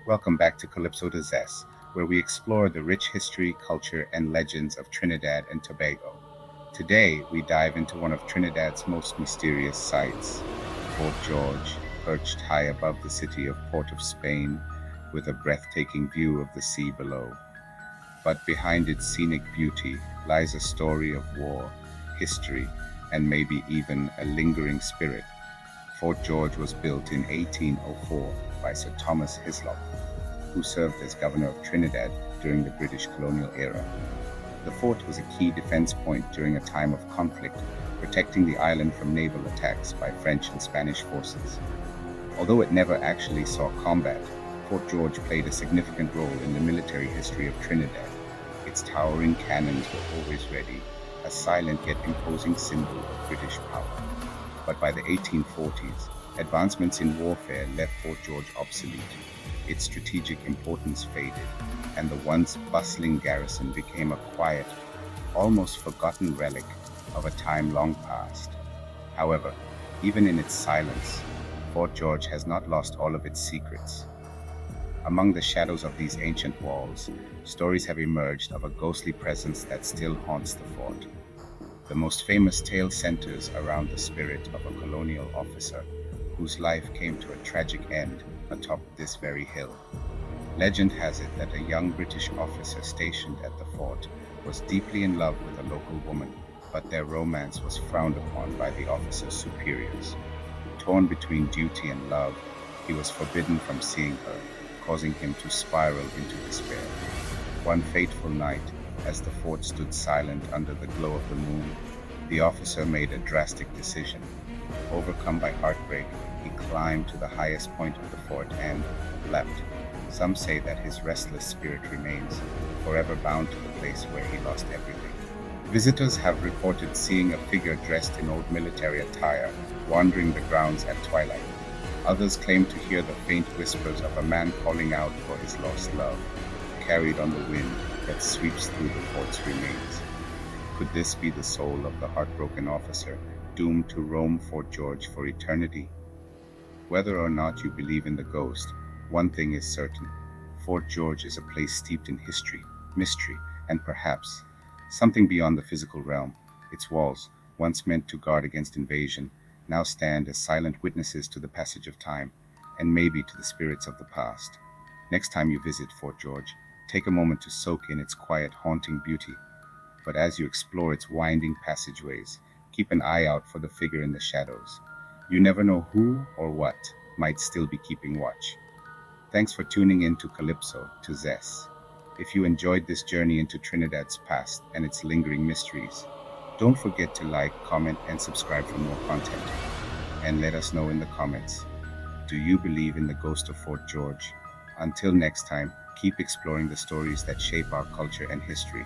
Welcome back to CalypsotoZess, where we explore the rich history, culture, and legends of Trinidad and Tobago. Today, we dive into one of Trinidad's most mysterious sites, Fort George, perched high above the city of Port of Spain, with a breathtaking view of the sea below. But behind its scenic beauty lies a story of war, history, and maybe even a lingering spirit. Fort George was built in 1804 by Sir Thomas Hislop, who served as governor of Trinidad during the British colonial era. The fort was a key defense point during a time of conflict, protecting the island from naval attacks by French and Spanish forces. Although it never actually saw combat, Fort George played a significant role in the military history of Trinidad. Its towering cannons were always ready, a silent yet imposing symbol of British power. But by the 1840s, advancements in warfare left Fort George obsolete. Its strategic importance faded, and the once bustling garrison became a quiet, almost forgotten relic of a time long past. However, even in its silence, Fort George has not lost all of its secrets. Among the shadows of these ancient walls, stories have emerged of a ghostly presence that still haunts the fort. The most famous tale centers around the spirit of a colonial officer whose life came to a tragic end atop this very hill. Legend has it that a young British officer stationed at the fort was deeply in love with a local woman, but their romance was frowned upon by the officer's superiors. Torn between duty and love, he was forbidden from seeing her, causing him to spiral into despair. One fateful night, as the fort stood silent under the glow of the moon, the officer made a drastic decision. Overcome by heartbreak, he climbed to the highest point of the fort and leapt. Some say that his restless spirit remains, forever bound to the place where he lost everything. Visitors have reported seeing a figure dressed in old military attire wandering the grounds at twilight. Others claim to hear the faint whispers of a man calling out for his lost love, carried on the wind that sweeps through the fort's remains. Could this be the soul of the heartbroken officer, doomed to roam Fort George for eternity? Whether or not you believe in the ghost, one thing is certain. Fort George is a place steeped in history, mystery, and perhaps something beyond the physical realm. Its walls, once meant to guard against invasion, now stand as silent witnesses to the passage of time, and maybe to the spirits of the past. Next time you visit Fort George, take a moment to soak in its quiet, haunting beauty. But as you explore its winding passageways, keep an eye out for the figure in the shadows. You never know who or what might still be keeping watch. Thanks for tuning in to CalypsotoZess. If you enjoyed this journey into Trinidad's past and its lingering mysteries, don't forget to like, comment, and subscribe for more content. And let us know in the comments, do you believe in the ghost of Fort George? Until next time, keep exploring the stories that shape our culture and history.